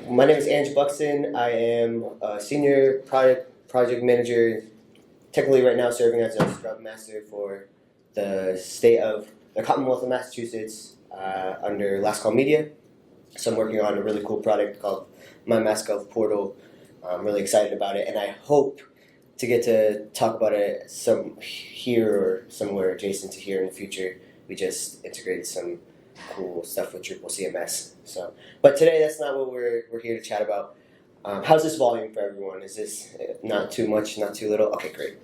My name is Buxton. I am a senior project manager, technically right now serving as a Scrum Master for the state of the Commonwealth of Massachusetts under Last Call Media. So I'm working on a really cool product called My MassGov Portal. I'm really excited about it, and I hope to get to talk about it some here or somewhere adjacent to here in the future. We just integrated some cool stuff with Drupal CMS. But today that's not what we're here to chat about. How's this volume for everyone? Is this not too much, not too little? Okay, great.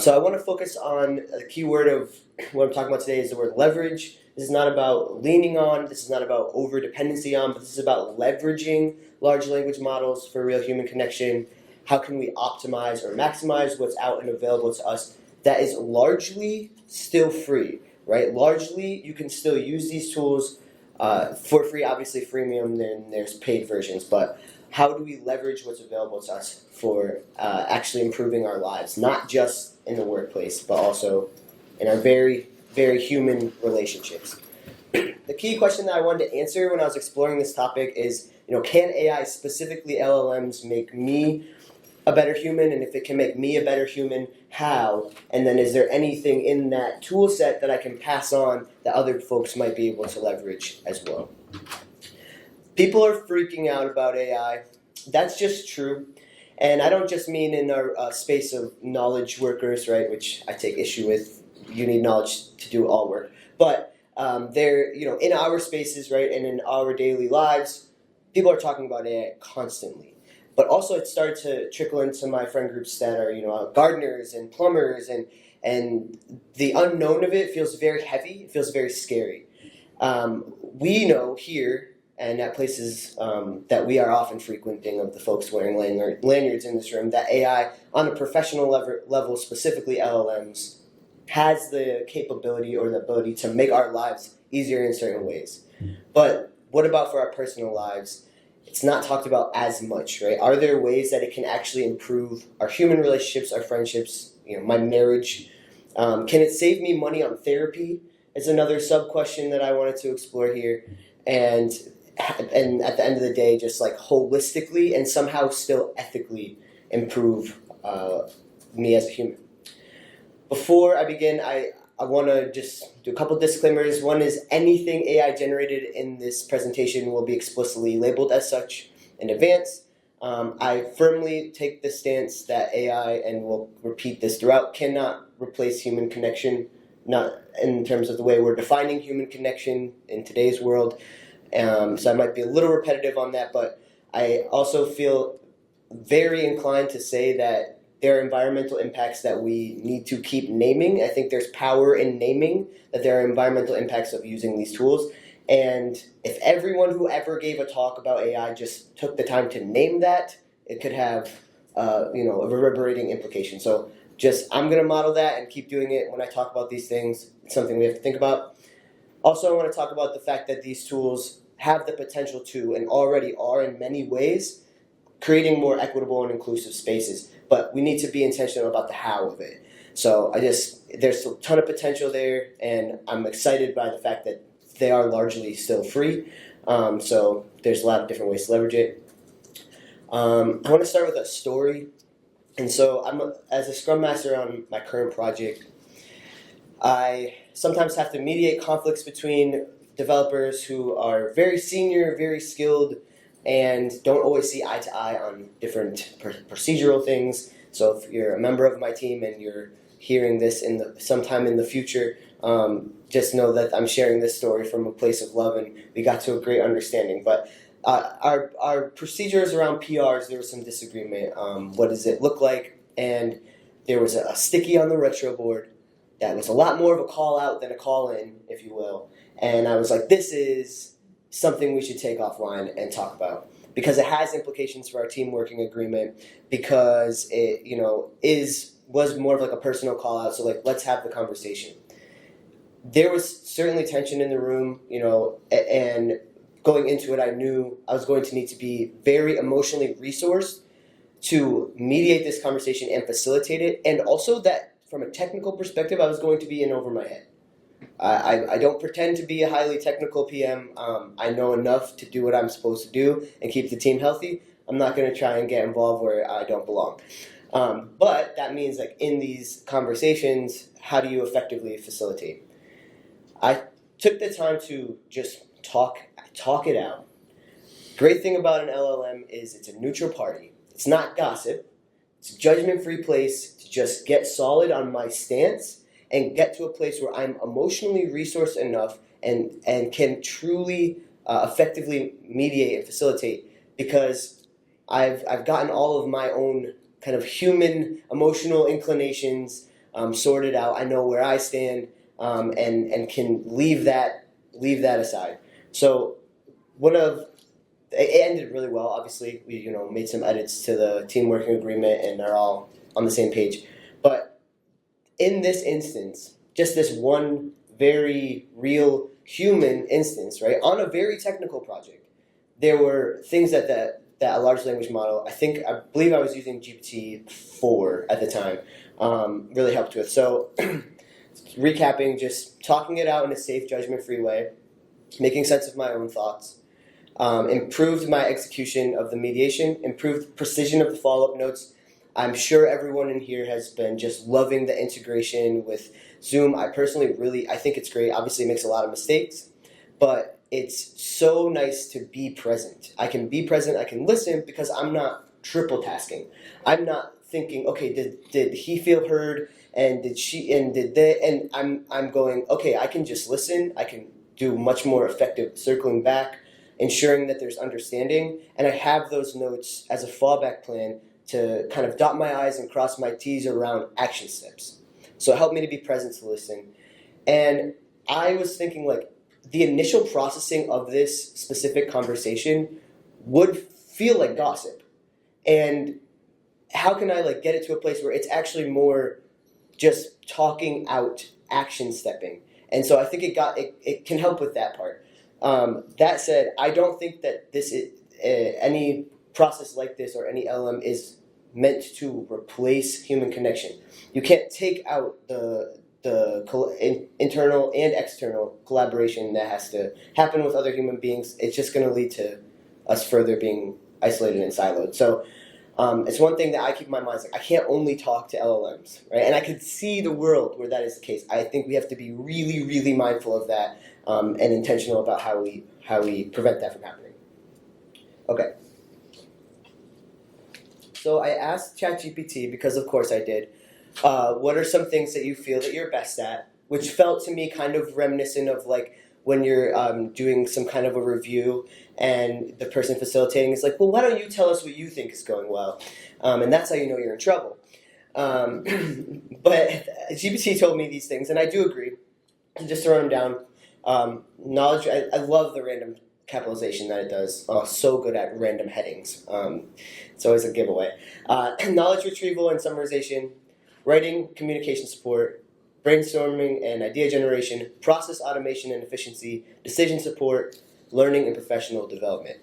So I want to focus on the key word of what I'm talking about today is the word leverage. This is not about leaning on, this is not about over-dependency on, but this is about leveraging large language models for real human connection. How can we optimize or maximize what's out and available to us that is largely still free, right? Largely, you can still use these tools for free. Obviously, freemium, then there's paid versions, but how do we leverage what's available to us for actually improving our lives, not just in the workplace, but also in our very, very human relationships? The key question that I wanted to answer when I was exploring this topic is, can AI, specifically LLMs, make me a better human? And if it can make me a better human, how? And then is there anything in that tool set that I can pass on that other folks might be able to leverage as well? People are freaking out about AI. That's just true. And I don't just mean in our space of knowledge workers, right, which I take issue with. You need knowledge to do all work. But they're, in our spaces, right, and in our daily lives, people are talking about AI constantly. But also it started to trickle into my friend groups that are, gardeners and plumbers, and the unknown of it feels very heavy. It feels very scary. We know here, and at places that we are often frequenting, of the folks wearing lanyards in this room, that AI, on a professional level, specifically LLMs, has the capability or the ability to make our lives easier in certain ways. But what about for our personal lives? It's not talked about as much, right? Are there ways that it can actually improve our human relationships, our friendships, my marriage? Can it save me money on therapy? Is another sub-question that I wanted to explore here. And at the end of the day, just like holistically and somehow still ethically improve me as a human. Before I begin, I want to just do a couple disclaimers. One is anything AI generated in this presentation will be explicitly labeled as such in advance. I firmly take the stance that AI, and we'll repeat this throughout, cannot replace human connection, not in terms of the way we're defining human connection in today's world. So I might be a little repetitive on that, but I also feel very inclined to say that there are environmental impacts that we need to keep naming. I think there's power in naming that there are environmental impacts of using these tools. And if everyone who ever gave a talk about AI just took the time to name that, it could have a reverberating implication. So I'm going to model that and keep doing it when I talk about these things. It's something we have to think about. Also, I want to talk about the fact that these tools have the potential to, and already are in many ways, creating more equitable and inclusive spaces. But we need to be intentional about the how of it. So there's a ton of potential there, and I'm excited by the fact that they are largely still free. So there's a lot of different ways to leverage it. I want to start with a story. And so as a Scrum Master on my current project, I sometimes have to mediate conflicts between developers who are very senior, very skilled, and don't always see eye to eye on different procedural things. So if you're a member of my team and you're hearing this sometime in the future, just know that I'm sharing this story from a place of love, and we got to a great understanding. But our procedures around PRs, there was some disagreement. What does it look like? And there was a sticky on the retro board that was a lot more of a call out than a call in, if you will. And I was like, this is something we should take offline and talk about, because it has implications for our team working agreement, because it was more of like a personal call out. So let's have the conversation. There was certainly tension in the room, and going into it, I knew I was going to need to be very emotionally resourced to mediate this conversation and facilitate it, and also that from a technical perspective, I was going to be in over my head. I don't pretend to be a highly technical PM. I know enough to do what I'm supposed to do and keep the team healthy. I'm not going to try and get involved where I don't belong. But that means, like, in these conversations, how do you effectively facilitate? I took the time to just talk it out. Great thing about an LLM is it's a neutral party. It's not gossip. It's a judgment-free place to just get solid on my stance and get to a place where I'm emotionally resourced enough and can truly effectively mediate and facilitate, because I've gotten all of my own kind of human emotional inclinations sorted out. I know where I stand, and can leave that aside. So it ended really well. Obviously, we made some edits to the team working agreement and are all on the same page. But in this instance, just this one very real human instance, right, on a very technical project, there were things that a large language model, I believe I was using GPT-4 at the time, really helped with. So recapping, just talking it out in a safe, judgment-free way, making sense of my own thoughts, improved my execution of the mediation, improved precision of the follow-up notes. I'm sure everyone in here has been just loving the integration with Zoom. I personally I think it's great. Obviously, it makes a lot of mistakes, but it's so nice to be present. I can be present, I can listen, because I'm not triple tasking. I'm not thinking, okay, did he feel heard, and did she, and did they, and I'm going, okay, I can just listen. I can do much more effective circling back, ensuring that there's understanding, and I have those notes as a fallback plan to kind of dot my I's and cross my T's around action steps. So it helped me to be present to listen. And I was thinking, like, the initial processing of this specific conversation would feel like gossip. And how can I, like, get it to a place where it's actually more just talking out, action stepping? And so I think it can help with that part. That said, I don't think that this is any process like this or any LM is meant to replace human connection. You can't take out the internal and external collaboration that has to happen with other human beings. It's just going to lead to us further being isolated and siloed. So it's one thing that I keep in my mind. Like, I can't only talk to LLMs, right? And I could see the world where that is the case. I think we have to be really, really mindful of that, and intentional about how we prevent that from happening. Okay. So I asked ChatGPT, because of course I did, what are some things that you feel that you're best at, which felt to me kind of reminiscent of, like, when you're doing some kind of a review and the person facilitating is like, well, why don't you tell us what you think is going well? And that's how you know you're in trouble. But GPT told me these things, and I do agree. Just to run them down, knowledge, I love the random capitalization that it does. Oh, so good at random headings. It's always a giveaway. Knowledge retrieval and summarization, writing, communication support, brainstorming and idea generation, process automation and efficiency, decision support, learning and professional development.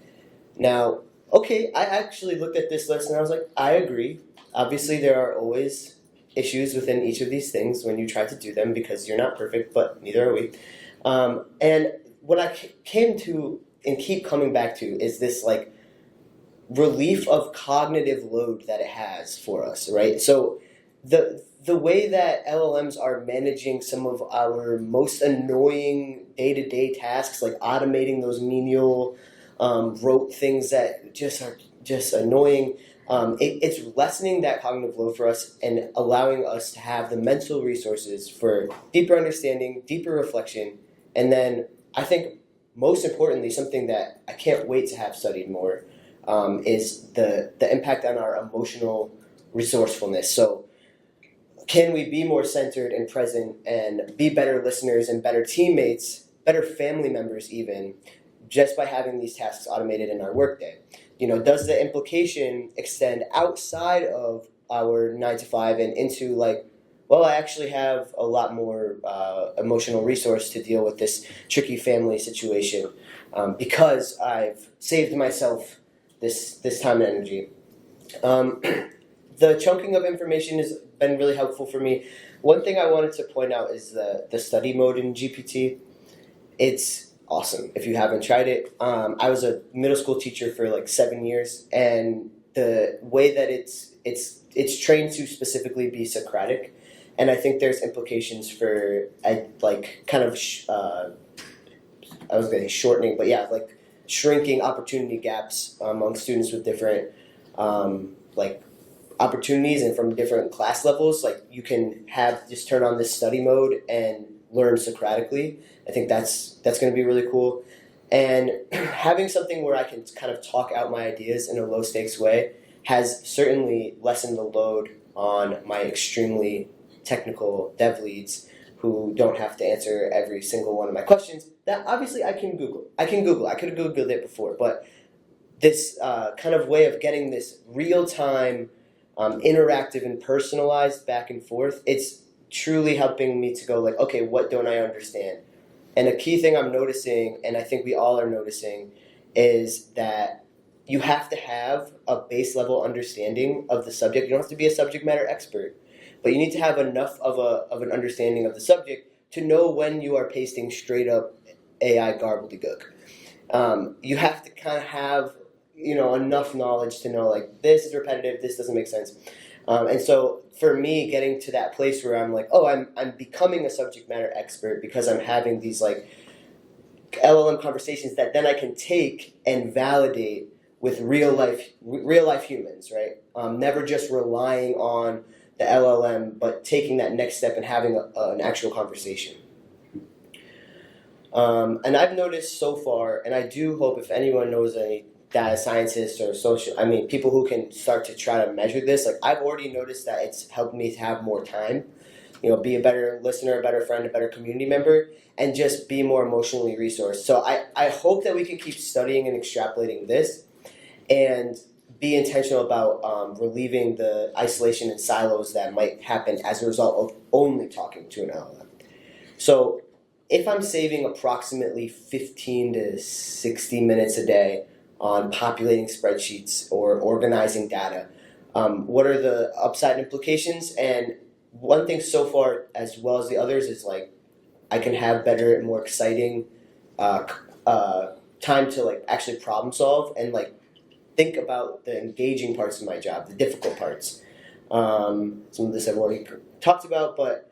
Now, okay, I actually looked at this list and I was like, I agree. Obviously, there are always issues within each of these things when you try to do them, because you're not perfect, but neither are we. And what I came to and keep coming back to is this, like, relief of cognitive load that it has for us, right? So the way that LLMs are managing some of our most annoying day-to-day tasks, like automating those menial rote things that just are just annoying, it's lessening that cognitive load for us and allowing us to have the mental resources for deeper understanding, deeper reflection, and then I think most importantly, something that I can't wait to have studied more, is the impact on our emotional resourcefulness. So can we be more centered and present and be better listeners and better teammates, better family members even, just by having these tasks automated in our workday? Does the implication extend outside of our 9 to 5 and into, like, well, I actually have a lot more emotional resource to deal with this tricky family situation, because I've saved myself this time and energy. the chunking of information has been really helpful for me. One thing I wanted to point out is the study mode in GPT. It's awesome if you haven't tried it. I was a middle school teacher for like 7 years, and the way that it's trained to specifically be Socratic, and I think there's implications for like kind of I was going to say shortening, but yeah, like shrinking opportunity gaps among students with different like opportunities and from different class levels. Like you can just turn on this study mode and learn Socratically. I think that's going to be really cool. And having something where I can kind of talk out my ideas in a low stakes way has certainly lessened the load on my extremely technical dev leads who don't have to answer every single one of my questions. That obviously I can Google. I could have Googled it before, but this kind of way of getting this real-time, interactive and personalized back and forth, it's truly helping me to go like, okay, what don't I understand? And a key thing I'm noticing, and I think we all are noticing, is that you have to have a base level understanding of the subject. You don't have to be a subject matter expert, but you need to have enough of an understanding of the subject to know when you are pasting straight up AI garbledygook. You have to kind of have enough knowledge to know like this is repetitive, this doesn't make sense. And so for me, getting to that place where I'm like, oh, I'm becoming a subject matter expert because I'm having these like LLM conversations that then I can take and validate with real life humans, right? Never just relying on the LLM, but taking that next step and having an actual conversation. And I've noticed so far, and I do hope if anyone knows any data scientists or people who can start to try to measure this, like I've already noticed that it's helped me to have more time, be a better listener, a better friend, a better community member, and just be more emotionally resourced. So I hope that we can keep studying and extrapolating this and be intentional about relieving the isolation and silos that might happen as a result of only talking to an LLM. So if I'm saving approximately 15 to 60 minutes a day on populating spreadsheets or organizing data, what are the upside implications? And one thing so far, as well as the others, is like I can have better and more exciting time to like actually problem solve and like think about the engaging parts of my job, the difficult parts. Some of this I've already talked about, but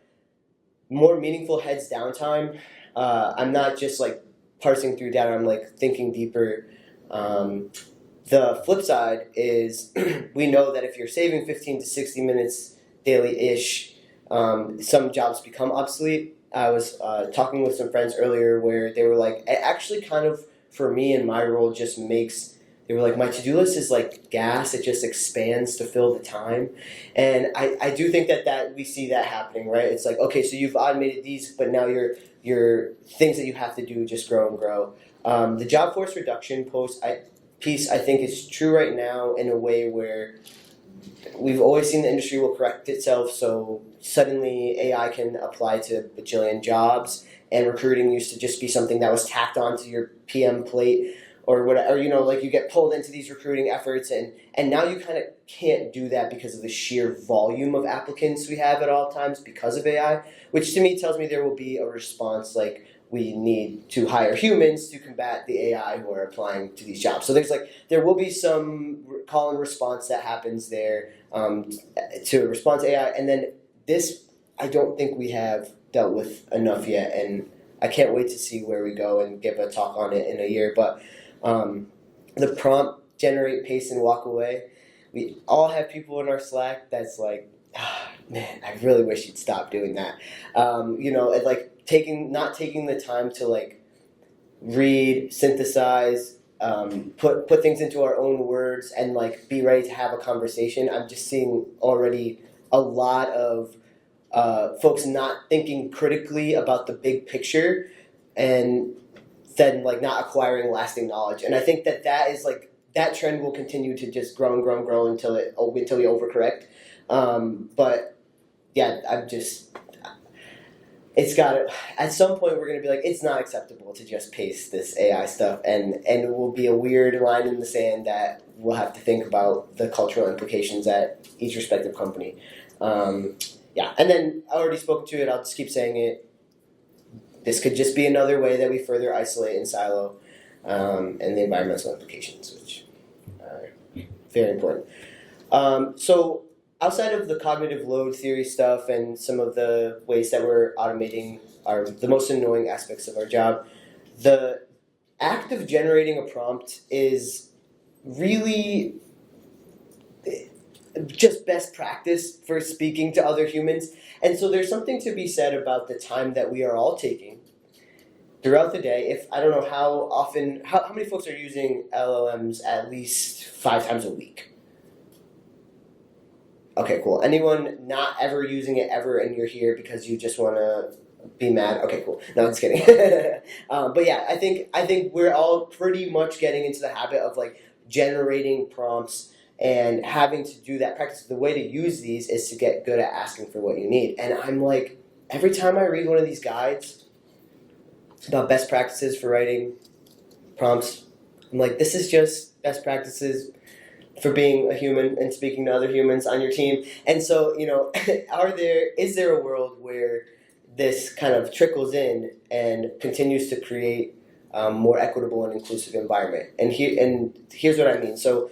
more meaningful heads down time. I'm not just like parsing through data, I'm like thinking deeper. The flip side is we know that if you're saving 15 to 60 minutes daily-ish, some jobs become obsolete. I was talking with some friends earlier where they were like, it actually kind of, for me and my role, just makes, they were like, my to-do list is like gas, it just expands to fill the time. And I do think that we see that happening, right? It's like, okay, so you've automated these, but now your things that you have to do just grow and grow. The job force reduction piece I think is true right now in a way where we've always seen the industry will correct itself, so suddenly AI can apply to a bajillion jobs, and recruiting used to just be something that was tacked onto your PM plate or whatever, like you get pulled into these recruiting efforts, and now you kind of can't do that because of the sheer volume of applicants we have at all times because of AI, which to me tells me there will be a response like we need to hire humans to combat the AI who are applying to these jobs. So there will be some call and response that happens there to respond to AI, and then this I don't think we have dealt with enough yet, and I can't wait to see where we go and give a talk on it in a year. But the prompt, generate, paste, and walk away. We all have people in our Slack that's like, man, I really wish you'd stop doing that. Like not taking the time to like read, synthesize, put things into our own words, and like be ready to have a conversation. I'm just seeing already a lot of folks not thinking critically about the big picture, and then like not acquiring lasting knowledge. And I think that is like that trend will continue to just grow and grow and grow until we overcorrect. But yeah, it's got to, at some point we're going to be like, it's not acceptable to just paste this AI stuff, and it will be a weird line in the sand that we'll have to think about the cultural implications at each respective company. Yeah, and then I already spoke to it, I'll just keep saying it. This could just be another way that we further isolate and silo, and the environmental implications, which are very important. So outside of the cognitive load theory stuff and some of the ways that we're automating are the most annoying aspects of our job, the act of generating a prompt is really just best practice for speaking to other humans. And so there's something to be said about the time that we are all taking throughout the day. If I don't know how often, how many folks are using LLMs at least 5 times a week? Okay, cool. Anyone not ever using it ever and you're here because you just want to be mad? Okay, cool. No, I'm just kidding. But yeah, I think we're all pretty much getting into the habit of like generating prompts and having to do that practice. The way to use these is to get good at asking for what you need. And I'm like, every time I read one of these guides about best practices for writing prompts, I'm like, this is just best practices for being a human and speaking to other humans on your team. And so, is there a world where this kind of trickles in and continues to create more equitable and inclusive environment? And here's what I mean. So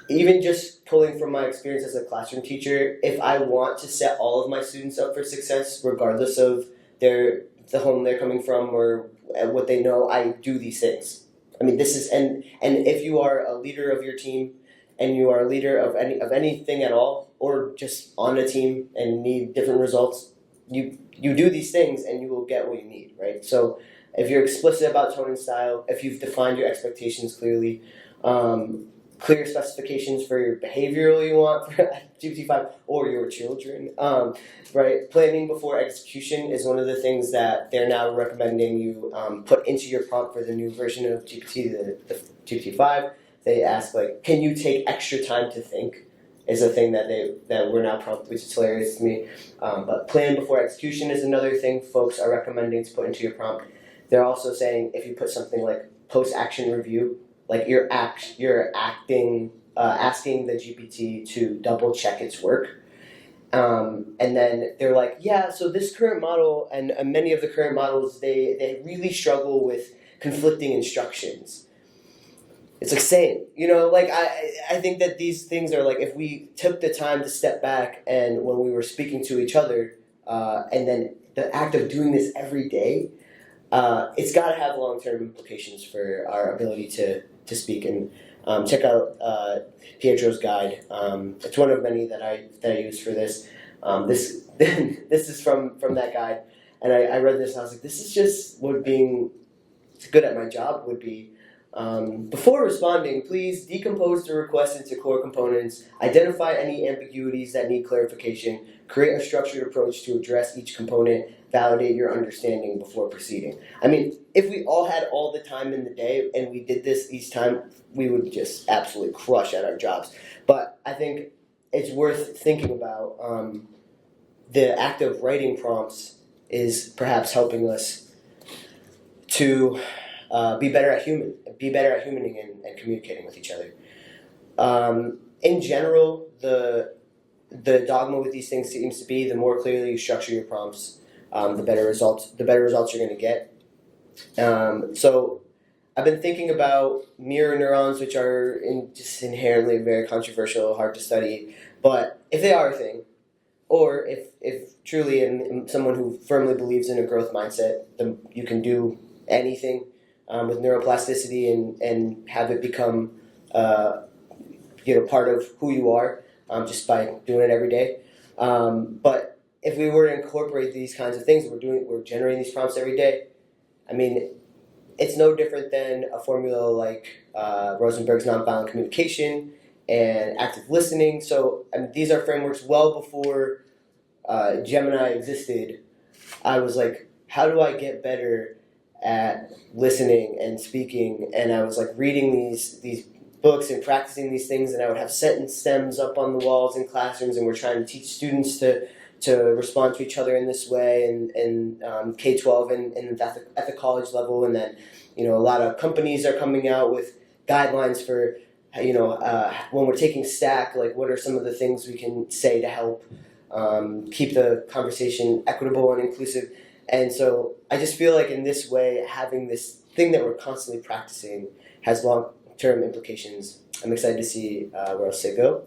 even just pulling from my experience as a classroom teacher, if I want to set all of my students up for success, regardless of the home they're coming from or what they know, I do these things. I mean, this is, and if you are a leader of your team and you are a leader of anything at all, or just on a team and need different results, you do these things and you will get what you need, right? So if you're explicit about tone and style, if you've defined your expectations clearly, clear specifications for your behavioral you want for GPT-5 or your children, right? Planning before execution is one of the things that they're now recommending you put into your prompt for the new version of GPT, the GPT-5. They ask, like, can you take extra time to think? Is a thing that we're now prompted, which is hilarious to me. But plan before execution is another thing folks are recommending to put into your prompt. They're also saying if you put something like post-action review, like you're asking the GPT to double check its work. And then they're like, yeah, so this current model and many of the current models, they really struggle with conflicting instructions. It's like saying, I think that these things are like, if we took the time to step back and when we were speaking to each other, and then the act of doing this every day, it's got to have long-term implications for our ability to speak. And check out Pietro's guide. It's one of many that I use for this. This is from that guide, and I read this and I was like, this is just what being good at my job would be. Before responding, please decompose the request into core components, identify any ambiguities that need clarification, create a structured approach to address each component, validate your understanding before proceeding. I mean, if we all had all the time in the day and we did this each time, we would just absolutely crush at our jobs. But I think it's worth thinking about. The act of writing prompts is perhaps helping us to be better at humaning and communicating with each other. In general, the dogma with these things seems to be the more clearly you structure your prompts, the better results you're going to get. So I've been thinking about mirror neurons, which are just inherently very controversial, hard to study. But if they are a thing, or if truly in someone who firmly believes in a growth mindset, then you can do anything with neuroplasticity and have it become part of who you are just by doing it every day. But if we were to incorporate these kinds of things, we're generating these prompts every day. I mean, it's no different than a formula like Rosenberg's nonviolent communication and active listening. So these are frameworks well before Gemini existed. I was like, how do I get better at listening and speaking? And I was like reading these books and practicing these things, and I would have sentence stems up on the walls in classrooms, and we're trying to teach students to to respond to each other in this way, and K-12 and at the college level, and then a lot of companies are coming out with guidelines for when we're taking stack, like what are some of the things we can say to help keep the conversation equitable and inclusive. And so I just feel like in this way, having this thing that we're constantly practicing has long-term implications. I'm excited to see where else it go.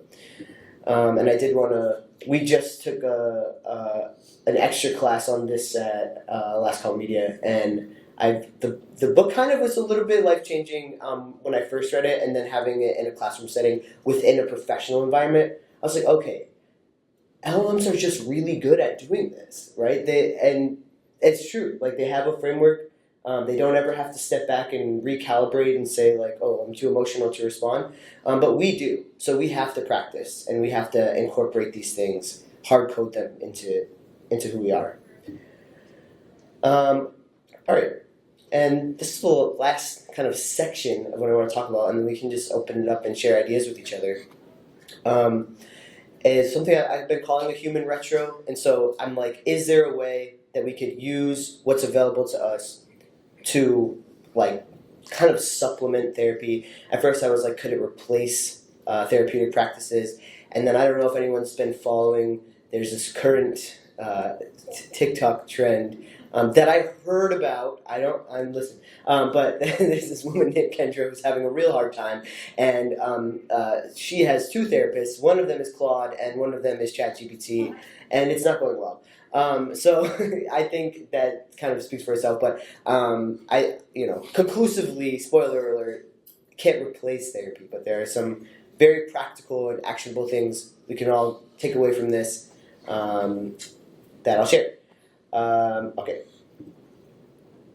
And I did want to. We just took an extra class on this at Last Call Media, and the book kind of was a little bit life-changing when I first read it, and then having it in a classroom setting within a professional environment, I was like, okay, LLMs are just really good at doing this, right? And it's true. Like, they have a framework. They don't ever have to step back and recalibrate and say, like, oh, I'm too emotional to respond. But we do. So we have to practice, and we have to incorporate these things, hard code them into who we are. All right. And this is the last kind of section of what I want to talk about, and then we can just open it up and share ideas with each other. It's something I've been calling a human retro. And so I'm like, is there a way that we could use what's available to us to, like, kind of supplement therapy? At first I was like, could it replace therapeutic practices? And then I don't know if anyone's been following, there's this current TikTok trend that I heard about. Listen, but there's this woman named Kendra who's having a real hard time, and she has two therapists. One of them is Claude, and one of them is ChatGPT, and it's not going well. So I think that kind of speaks for itself. But conclusively, spoiler alert, can't replace therapy. But there are some very practical and actionable things we can all take away from this that I'll share. Okay.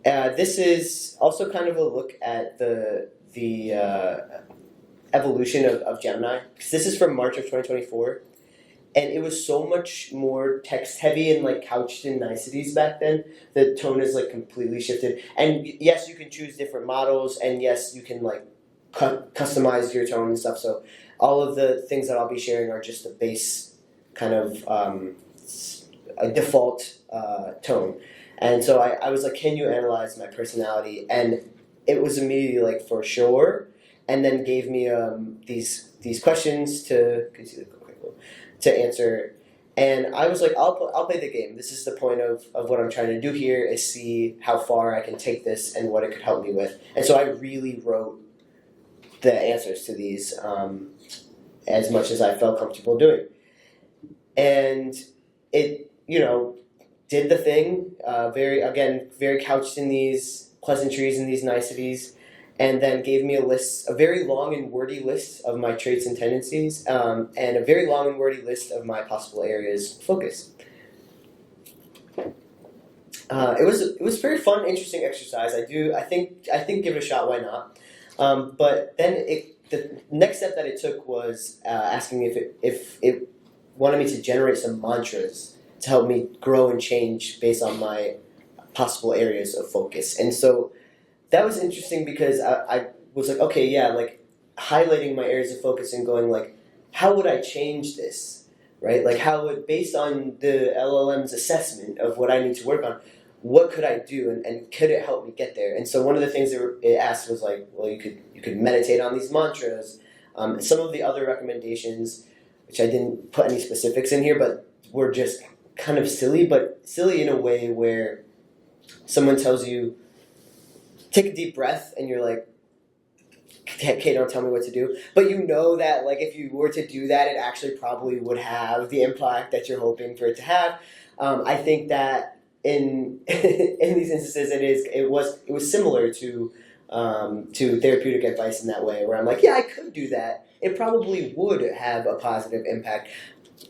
This is also kind of a look at the evolution of Gemini, because this is from March of 2024, and it was so much more text heavy and like couched in niceties back then. The tone is like completely shifted, and yes, you can choose different models, and yes, you can like customize your tone and stuff. So all of the things that I'll be sharing are just the base kind of a default tone. And so I was like, can you analyze my personality? And it was immediately like, for sure. And then gave me these questions to answer. And I was like, I'll play the game. This is the point of what I'm trying to do here, is see how far I can take this and what it could help me with. And so I really wrote the answers to these as much as I felt comfortable doing. And it, did the thing, very couched in these pleasantries and these niceties, and then gave me a very long and wordy list of my traits and tendencies, and a very long and wordy list of my possible areas of focus. It was a very fun, interesting exercise. I think give it a shot. Why not? But then the next step that it took was asking if it wanted me to generate some mantras to help me grow and change based on my possible areas of focus. And so that was interesting, because I was like, okay, yeah, like highlighting my areas of focus and going like, how would I change this, right? Like, how would, based on the LLM's assessment of what I need to work on, what could I do, and could it help me get there? And so one of the things that it asked was like, well, you could meditate on these mantras. Some of the other recommendations, which I didn't put any specifics in here, but were just kind of silly, but silly in a way where someone tells you, take a deep breath, and you're like, okay, don't tell me what to do. But you know that, like, if you were to do that, it actually probably would have the impact that you're hoping for it to have. I think that in these instances, it was similar to therapeutic advice in that way, where I'm like, yeah, I could do that. It probably would have a positive impact.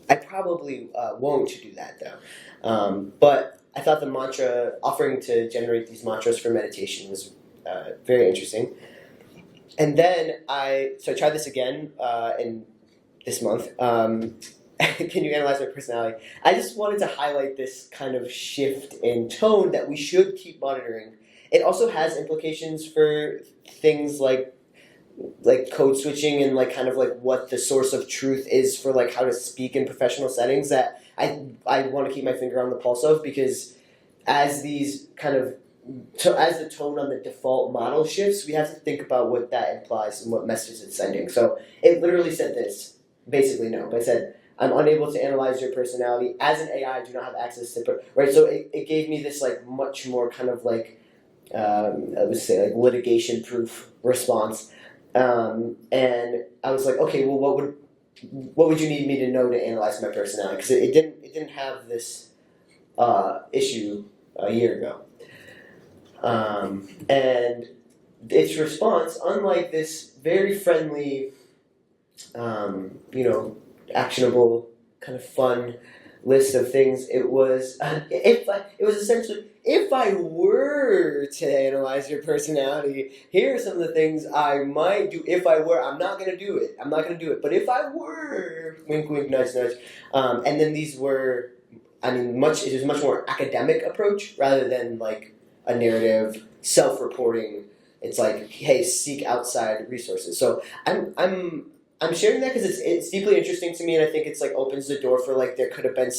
I probably won't do that, though. But I thought the mantra, offering to generate these mantras for meditation, was very interesting. And then I tried this again in this month. Can you analyze my personality? I just wanted to highlight this kind of shift in tone that we should keep monitoring. It also has implications for things like like code switching and like kind of like what the source of truth is for like how to speak in professional settings that I want to keep my finger on the pulse of, because as these kind of as the tone on the default model shifts, we have to think about what that implies and what message it's sending. So it literally said this, basically no, but it said, I'm unable to analyze your personality. As an AI, I do not have access to, right? So it gave me this like much more kind of like, I would say like litigation proof response. And I was like, okay, well, what would you need me to know to analyze my personality? Because it didn't have this issue a year ago. And its response, unlike this very friendly, actionable, kind of fun list of things, it was essentially, if I were to analyze your personality, here are some of the things I might do. If I were, I'm not going to do it. But if I were, wink, wink, nudge, nudge. And then these were, it was a much more academic approach rather than like a narrative, self-reporting. It's like, hey, seek outside resources. So I'm sharing that because it's deeply interesting to me, and I think it's like opens the door for like there could have been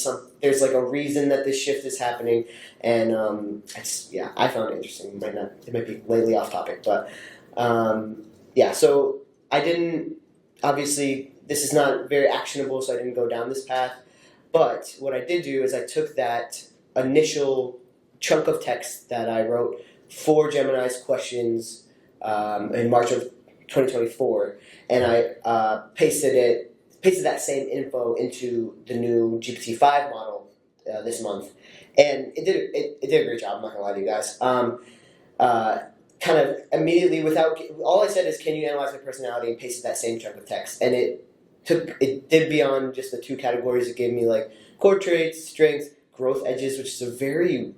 there's like a reason that this shift is happening, and I found it interesting. It might be lately off topic, but so I didn't, obviously this is not very actionable, so I didn't go down this path. But what I did do is I took that initial chunk of text that I wrote for Gemini's questions in March of 2024, and I pasted that same info into the new GPT-5 model this month, and it did a great job. I'm not gonna lie to you guys. Kind of immediately, without all I said is, "Can you analyze my personality?" and pasted that same chunk of text, and it did beyond just the two categories. It gave me like core traits, strengths, growth edges, which is a very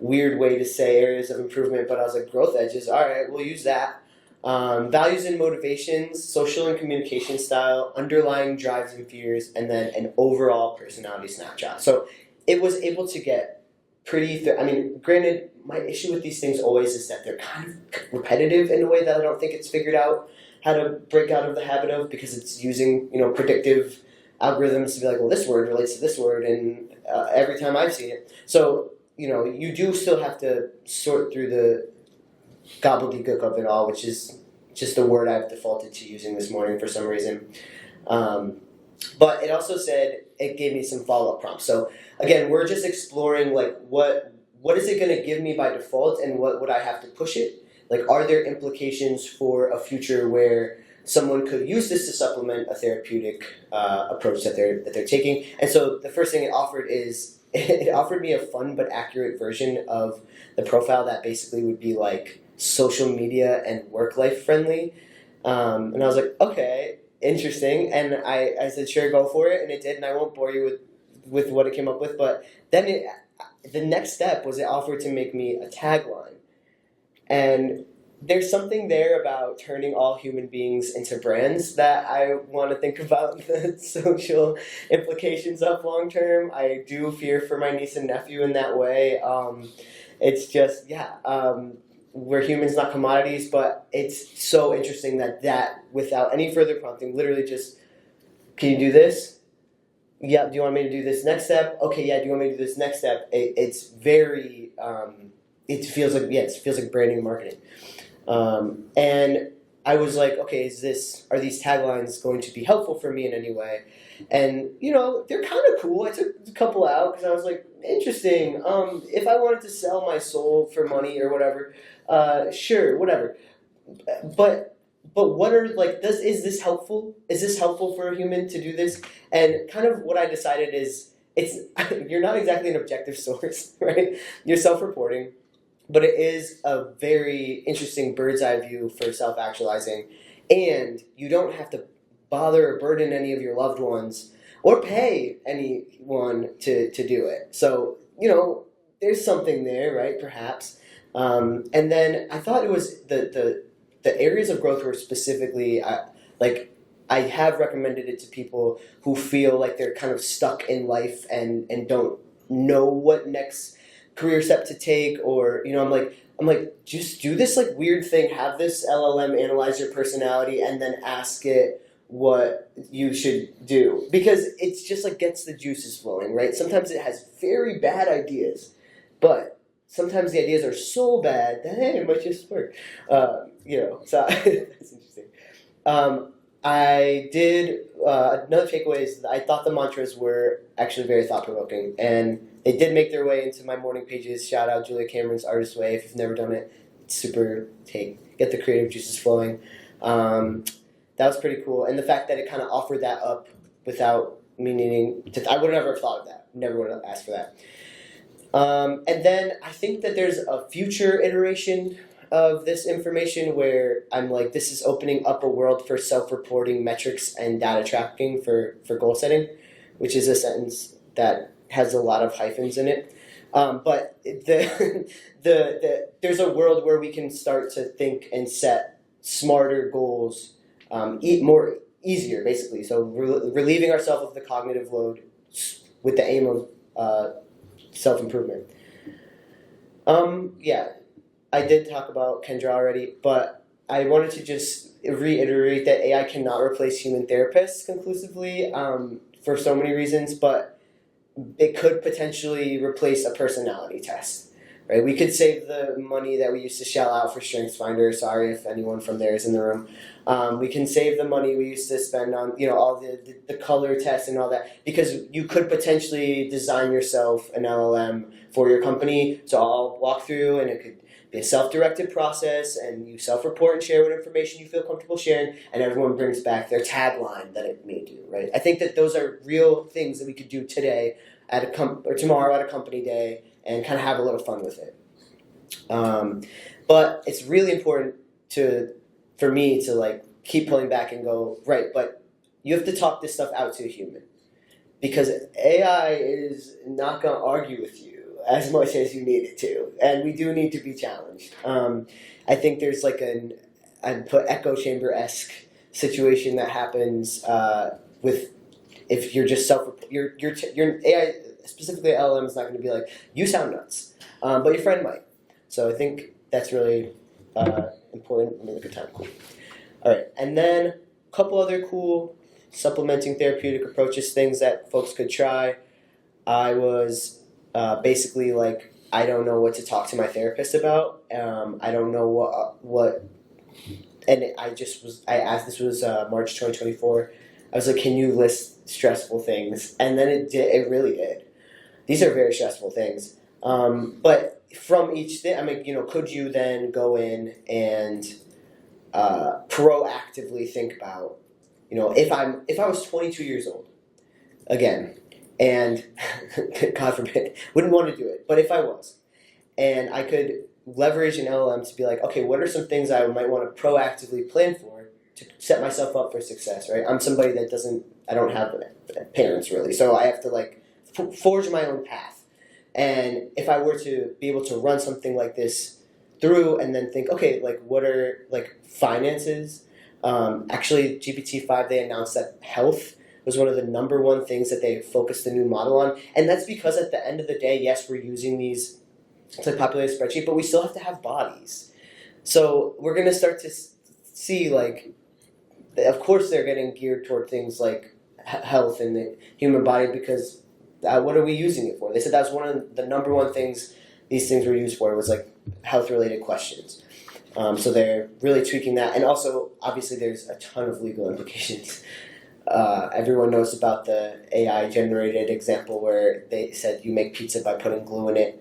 weird way to say areas of improvement, but I was like, growth edges, all right, we'll use that. Values and motivations, social and communication style, underlying drives and fears, and then an overall personality snapshot. So it was able to get pretty, granted, my issue with these things always is that they're kind of repetitive in a way that I don't think it's figured out how to break out of the habit of, because it's using, predictive algorithms to be like, well, this word relates to this word, and every time I've seen it. So, you do still have to sort through the gobbledygook of it all, which is just the word I've defaulted to using this morning for some reason. But it also said, it gave me some follow-up prompts. So again, we're just exploring like what is it going to give me by default, and what would I have to push it? Like, are there implications for a future where someone could use this to supplement a therapeutic approach that they're taking? And so the first thing it offered is, it offered me a fun but accurate version of the profile that basically would be like social media and work life friendly. And I was like, okay, interesting. And I said, sure, go for it. And it did. And I won't bore you with what it came up with. But then the next step was it offered to make me a tagline. And there's something there about turning all human beings into brands that I want to think about the social implications of long term. I do fear for my niece and nephew in that way. It's just, we're humans, not commodities, but it's so interesting that without any further prompting, literally just, can you do this? Yeah, do you want me to do this next step? Okay, yeah, do you want me to do this next step? It's very, it feels like branding and marketing. And I was like, okay, are these taglines going to be helpful for me in any way? And, they're kind of cool. I took a couple out because I was like, interesting. If I wanted to sell my soul for money or whatever, sure, whatever. But what are, like, is this helpful? Is this helpful for a human to do this? And kind of what I decided is, you're not exactly an objective source, right? You're self-reporting. But it is a very interesting bird's eye view for self-actualizing, and you don't have to bother or burden any of your loved ones or pay anyone to do it. So, there's something there, right? Perhaps. And then I thought it was the areas of growth were specifically I have recommended it to people who feel like they're kind of stuck in life and don't know what next career step to take, or I'm like, I'm like, just do this like weird thing, have this LLM analyze your personality and then ask it what you should do. Because it's just like gets the juices flowing, right? Sometimes it has very bad ideas, but sometimes the ideas are so bad that hey, it might just work. So that's interesting. I did another takeaway is I thought the mantras were actually very thought provoking, and they did make their way into my morning pages. Shout out Julia Cameron's Artist Way if you've never done it. It's super get the creative juices flowing. That was pretty cool, and the fact that it kind of offered that up without me needing to. I would have never have thought of that. Never would have asked for that. And then I think that there's a future iteration of this information where I'm like, this is opening up a world for self-reporting metrics and data tracking for goal setting, which is a sentence that has a lot of hyphens in it. But there's a world where we can start to think and set smarter goals, more easier, basically. So relieving ourselves of the cognitive load with the aim of self-improvement. I did talk about Kendra already, but I wanted to just reiterate that AI cannot replace human therapists conclusively for so many reasons, but it could potentially replace a personality test. Right? We could save the money that we used to shell out for StrengthsFinder. Sorry if anyone from there is in the room. We can save the money we used to spend on all the color tests and all that, because you could potentially design yourself an LLM for your company. So I'll walk through, and it could be a self-directed process, and you self-report and share what information you feel comfortable sharing, and everyone brings back their tagline that it made you. Right? I think that those are real things that we could do today or tomorrow at a company day, and kind of have a little fun with it. But it's really important for me to like keep pulling back and go, right, but you have to talk this stuff out to a human, because AI is not going to argue with you as much as you need it to, and we do need to be challenged. I think there's like I'd put echo chamber-esque situation that happens with if you're just your AI, specifically LLM, is not going to be like, you sound nuts, but your friend might. So I think that's really important. Let me look at time. Cool. All right, and then a couple other cool supplementing therapeutic approaches, things that folks could try. I was basically like, I don't know what to talk to my therapist about. I don't know what, and I asked. This was March 2024. I was like, can you list stressful things? And then it really did. These are very stressful things. But from each thing, I mean, could you then go in and proactively think about, if I was 22 years old, again, and God forbid, wouldn't want to do it, but if I was, and I could leverage an LLM to be like, okay, what are some things I might want to proactively plan for to set myself up for success, right? I'm somebody that I don't have parents really, so I have to like forge my own path. And if I were to be able to run something like this through and then think, okay, like what are like finances? Actually, GPT-5, they announced that health was one of the number one things that they focused the new model on. And that's because at the end of the day, yes, we're using these to populate a spreadsheet, but we still have to have bodies. So we're going to start to see, like, of course they're getting geared toward things like health and the human body, because what are we using it for? They said that was one of the number one things these things were used for, was like health-related questions. So they're really tweaking that. And also, obviously, there's a ton of legal implications. Everyone knows about the AI-generated example where they said you make pizza by putting glue in it.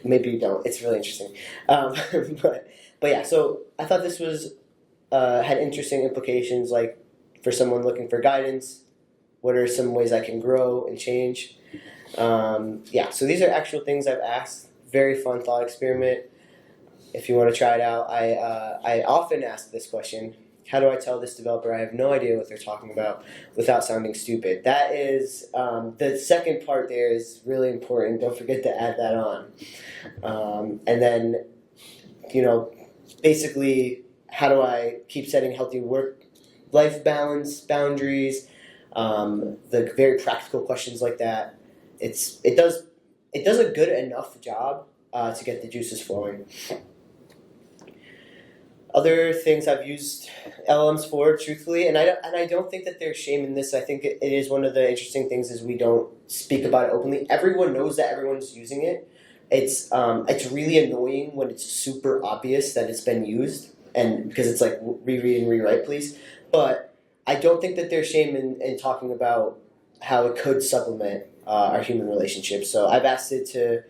Maybe you don't. It's really interesting. But yeah, so I thought this was had interesting implications, like for someone looking for guidance. What are some ways I can grow and change? So these are actual things I've asked. Very fun thought experiment. If you want to try it out, I often ask this question: how do I tell this developer I have no idea what they're talking about without sounding stupid? That is, the second part there is really important. Don't forget to add that on. And then, basically, how do I keep setting healthy work-life balance, boundaries, the very practical questions like that. It does a good enough job to get the juices flowing. Other things I've used LLMs for, truthfully, and I don't think that there's shame in this. I think it is one of the interesting things is we don't speak about it openly. Everyone knows that everyone's using it. It's really annoying when it's super obvious that it's been used, and because it's like reread and rewrite, please. But I don't think that there's shame in talking about how it could supplement our human relationships. So I've asked it to,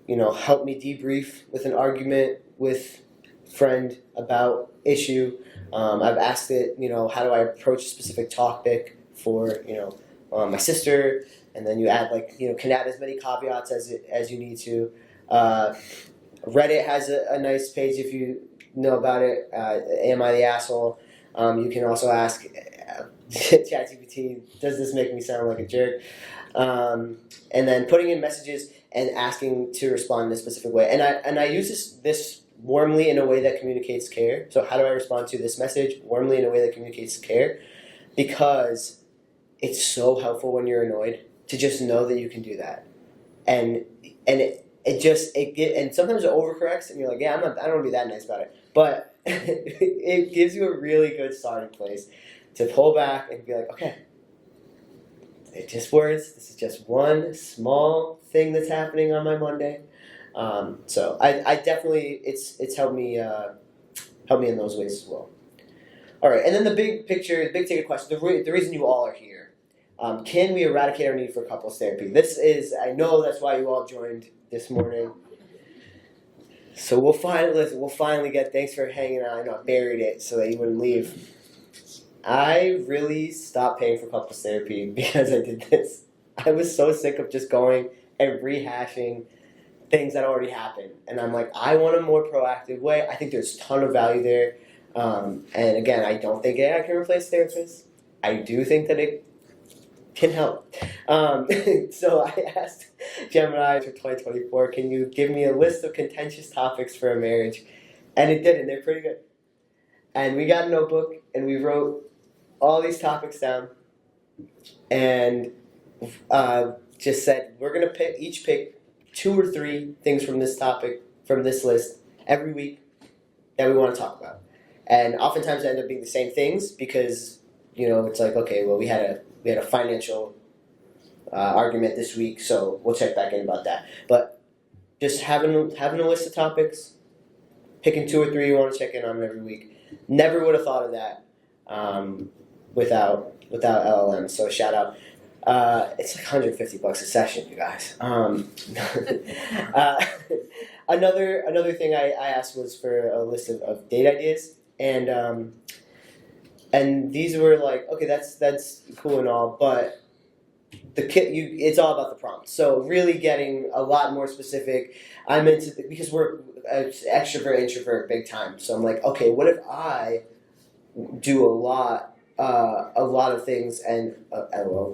help me debrief with an argument with friend about issue. I've asked it, how do I approach a specific topic for, my sister, and then you add can add as many caveats as you need to. Reddit has a nice page if you know about it. Am I the asshole? You can also ask ChatGPT, does this make me sound like a jerk? And then putting in messages and asking to respond in a specific way. And I use this warmly in a way that communicates care. So how do I respond to this message warmly in a way that communicates care? Because it's so helpful when you're annoyed to just know that you can do that. And sometimes it overcorrects and you're like, yeah, I don't want to be that nice about it. But it gives you a really good starting place to pull back and be like, okay, it's just words. This is just one small thing that's happening on my Monday. So I definitely, it's helped me in those ways as well. All right, and then the big picture, the big ticket question, the reason you all are here. Can we eradicate our need for couples therapy? I know that's why you all joined this morning. So we'll finally get, thanks for hanging on. I know I buried it so that you wouldn't leave. I really stopped paying for couples therapy because I did this. I was so sick of just going and rehashing things that already happened. And I'm like, I want a more proactive way. I think there's a ton of value there. And again, I don't think AI can replace therapists. I do think that it can help. So I asked Gemini for 2024, can you give me a list of contentious topics for a marriage? And it did, and they're pretty good. And we got a notebook, and we wrote all these topics down, and just said, we're going to each pick 2 or 3 things from this topic, from this list, every week that we want to talk about. And oftentimes they end up being the same things because, it's like, okay, well, we had a financial argument this week, so we'll check back in about that. But just having a list of topics, picking 2 or 3 you want to check in on every week. Never would have thought of that without LLMs. So shout out. It's like $150 a session, you guys. Another thing I asked was for a list of date ideas, and these were like, okay, that's cool and all, but it's all about the prompt. So really getting a lot more specific. I'm into because we're extrovert introvert big time. So I'm like, okay, what if I do a lot of things and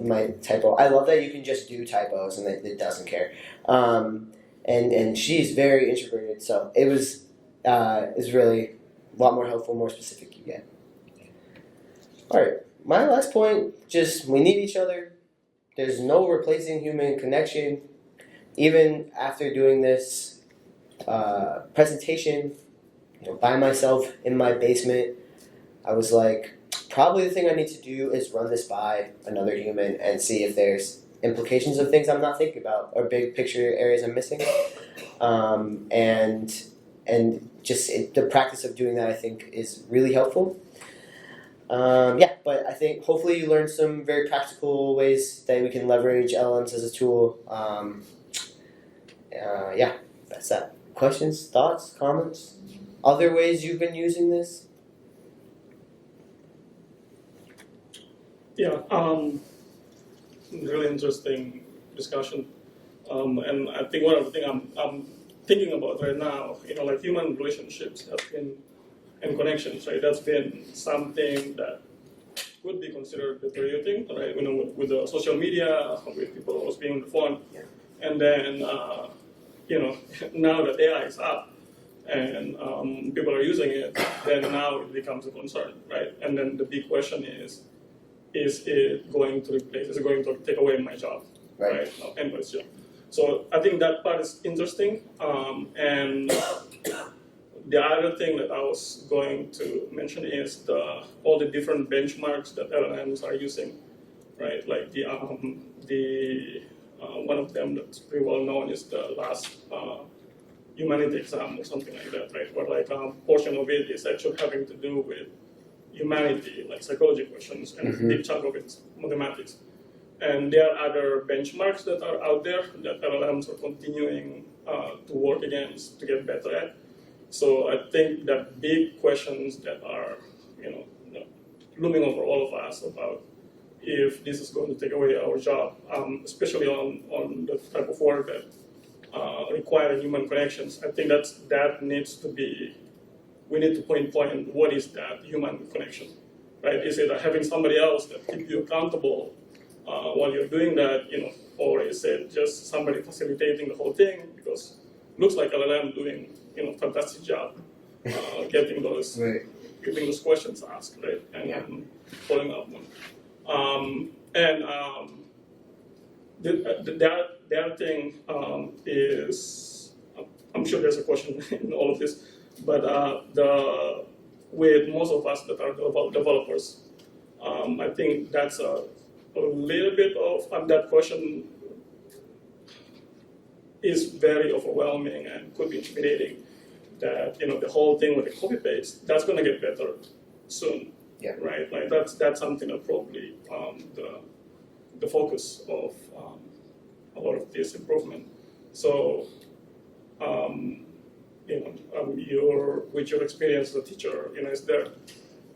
my typo. I love that you can just do typos and it doesn't care. And she's very introverted, so it was really a lot more helpful, more specific you get. All right, my last point, just we need each other. There's no replacing human connection. Even after doing this presentation, by myself in my basement, I was like, probably the thing I need to do is run this by another human and see if there's implications of things I'm not thinking about or big picture areas I'm missing. And just the practice of doing that, I think, is really helpful. But I think hopefully you learned some very practical ways that we can leverage LLMs as a tool. That's that. Questions, thoughts, comments? Other ways you've been using this? Yeah, really interesting discussion. And I think one of the things I'm thinking about right now, like human relationships have been, and connections, right? That's been something that would be considered deteriorating, right? With the social media, with people always being on the phone. Yeah. And then, now that AI is up and people are using it, then now it becomes a concern, right? And then the big question is it going to replace, is it going to take away my job, right? Anybody's job. So I think that part is interesting. And the other thing that I was going to mention is all the different benchmarks that LLMs are using, right? Like the one of them that's pretty well known is the last humanity exam or something like that, right? Where like a portion of it is actually having to do with humanity, like psychology questions, and a big chunk of it's mathematics. And there are other benchmarks that are out there that LLMs are continuing to work against to get better at. So I think that big questions that are, looming over all of us about if this is going to take away our job, especially on the type of work that require human connections. I think that needs to be. We need to pinpoint what is that human connection, right? Is it having somebody else that keep you accountable while you're doing that, or is it just somebody facilitating the whole thing? Because it looks like LLM doing, fantastic job getting those questions asked, right, and following up on. The other thing is, I'm sure there's a question in all of this, but with most of us that are developers, I think that's a little bit of that question is very overwhelming and could be intimidating. That the whole thing with the copy paste, that's going to get better soon, right? Like that's something that probably the focus of a lot of this improvement. So, with your experience as a teacher,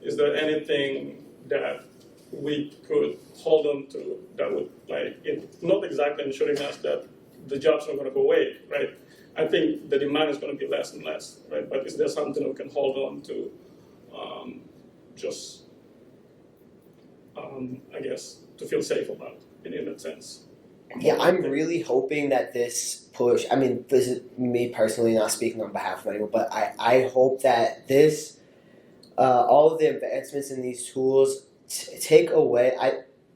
is there anything that we could hold on to that would not exactly ensuring us that the jobs are going to go away, right? I think the demand is going to be less and less, right? But is there something we can hold on to, I guess, to feel safe about in that sense? Yeah, I'm really hoping that this push, this is me personally not speaking on behalf of anyone, but I hope that this, all of the advancements in these tools take away,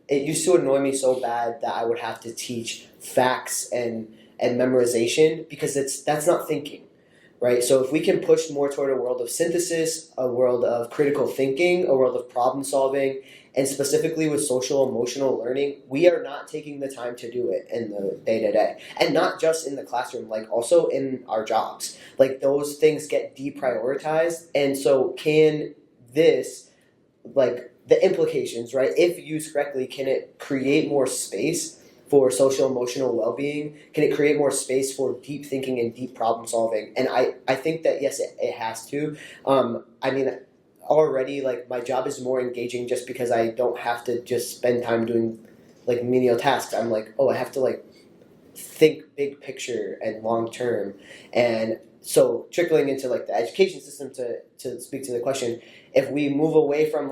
it used to annoy me so bad that I would have to teach facts and memorization because that's not thinking, right? So if we can push more toward a world of synthesis, a world of critical thinking, a world of problem solving, and specifically with social emotional learning, we are not taking the time to do it in the day-to-day. And not just in the classroom, also in our jobs. Those things get deprioritized. And so can this, the implications, right? If used correctly, can it create more space for social emotional well-being? Can it create more space for deep thinking and deep problem solving? And I think that, yes, it has to. Already, my job is more engaging just because I don't have to just spend time doing, menial tasks. I'm I have to, think big picture and long term. And so trickling into, the education system to speak to the question, if we move away from,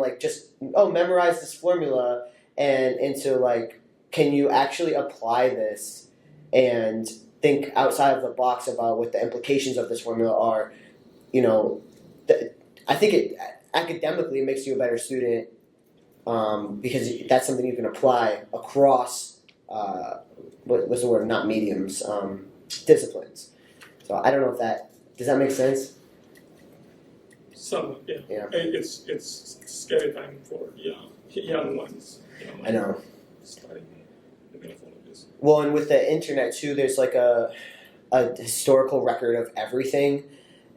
memorize this formula and into, can you actually apply this and think outside of the box about what the implications of this formula are? I think academically it makes you a better student because that's something you can apply across what's the word? Not mediums, disciplines. So I don't know if does that make sense? Some, yeah. It's scary time for young ones. I know. Starting the middle of all of this. Well, and with the internet too, there's a historical record of everything,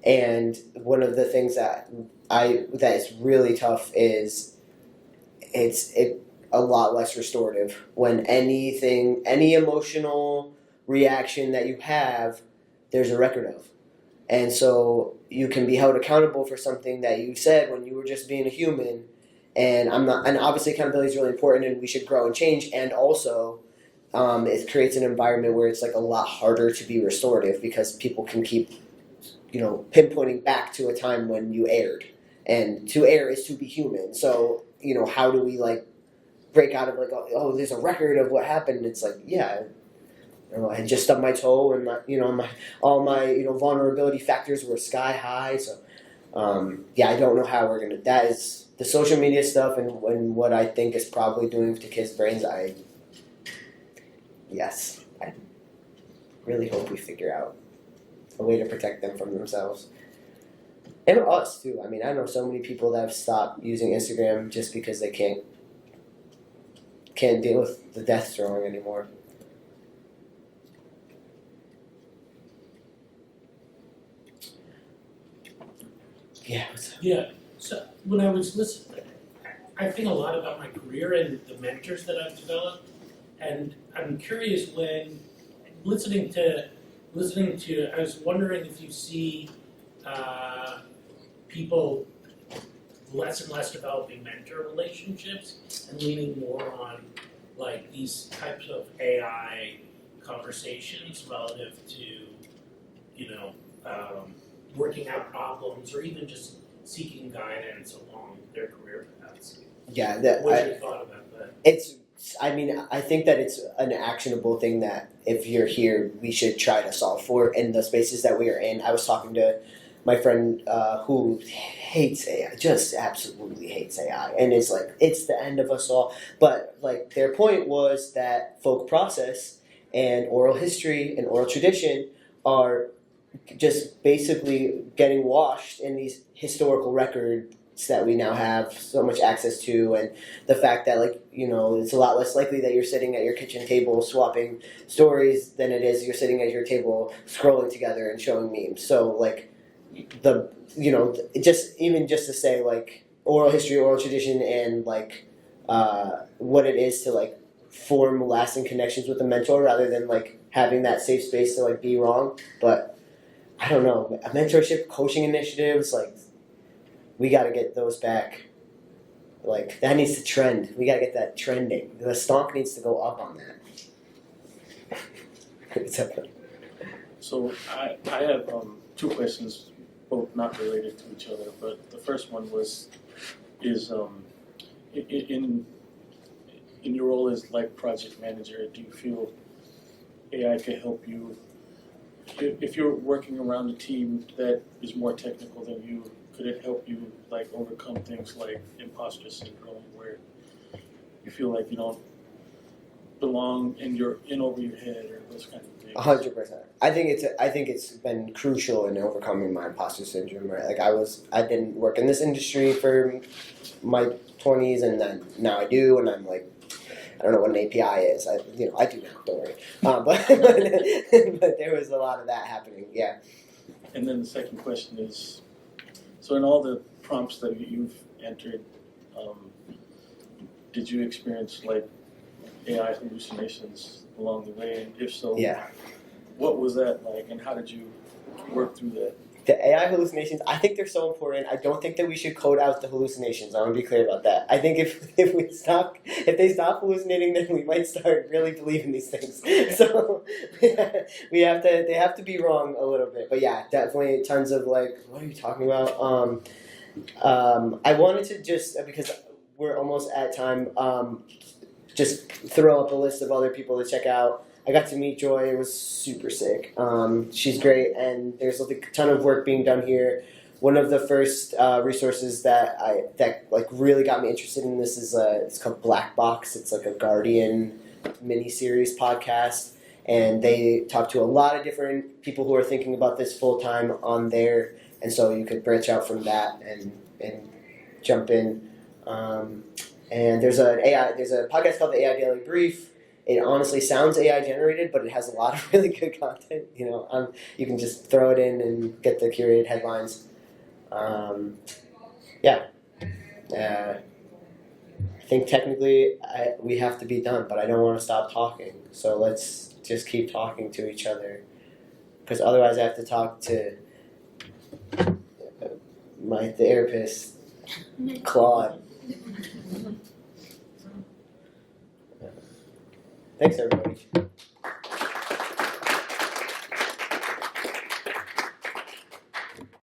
and one of the things that is really tough is it's a lot less restorative when any emotional reaction that you have, there's a record of. And so you can be held accountable for something that you said when you were just being a human. And obviously accountability is really important and we should grow and change. And also it creates an environment where it's a lot harder to be restorative because people can keep, pinpointing back to a time when you erred. And to err is to be human. So, how do we break out of there's a record of what happened? And it's I had just stubbed my toe and all my vulnerability factors were sky high. So I don't know how we're gonna. That is the social media stuff and what I think is probably doing to kids' brains. really hope we figure out a way to protect them from themselves. And us too. I mean, I know so many people that have stopped using Instagram just because they can't deal with the death throwing anymore. Yeah. What's up? Yeah. So when I was listening, I think a lot about my career and the mentors that I've developed, and I'm curious when listening to. I was wondering if you see people less and less developing mentor relationships and leaning more on like these types of AI conversations relative to, working out problems or even just seeking guidance along their career paths. Yeah, What's your thought about that? I think that it's an actionable thing that if you're here, we should try to solve for in the spaces that we are in. I was talking to my friend who hates AI, just absolutely hates AI, and it's like, it's the end of us all. But like, their point was that folk process and oral history and oral tradition are just basically getting washed in these historical records that we now have so much access to, and the fact that, like, it's a lot less likely that you're sitting at your kitchen table swapping stories than it is you're sitting at your table scrolling together and showing memes. So like, just to say like oral history, oral tradition, and like what it is to like form lasting connections with a mentor rather than like having that safe space to like be wrong. But I don't know, mentorship, coaching initiatives, like, we got to get those back. Like, that needs to trend. We got to get that trending. The stock needs to go up on that. So I have two questions, both not related to each other. But the first one is in your role as like project manager, do you feel AI could help you if you're working around a team that is more technical than you? Could it help you like overcome things like imposter syndrome, where you feel like you don't belong and you're in over your head, or those kind of things? 100%. I think it's been crucial in overcoming my imposter syndrome. Right, like I didn't work in this industry for my 20s, and then now I do, and I'm like, I don't know what an API is. I do now. Don't worry. But there was a lot of that happening. Yeah. And then the second question is, so in all the prompts that you've entered, did you experience like AI hallucinations along the way? And if so, Yeah. What was that like, and how did you work through that? The AI hallucinations, I think they're so important. I don't think that we should code out the hallucinations. I want to be clear about that. I think if they stop hallucinating, then we might start really believing these things. So they have to be wrong a little bit. But yeah, definitely in terms of like, what are you talking about? I wanted to just, because we're almost at time, just throw up a list of other people to check out. I got to meet Joy. It was super sick. She's great, and there's a ton of work being done here. One of the first resources that like really got me interested in this is it's called Black Box. It's like a Guardian mini-series podcast, and they talk to a lot of different people who are thinking about this full time on there, and so you could branch out from that and jump in. And there's a podcast called the AI Daily Brief. It honestly sounds AI generated, but it has a lot of really good content. You can just throw it in and get the curated headlines. I think technically we have to be done, but I don't want to stop talking. So let's just keep talking to each other, because otherwise I have to talk to my therapist, Claude. Thanks, everybody.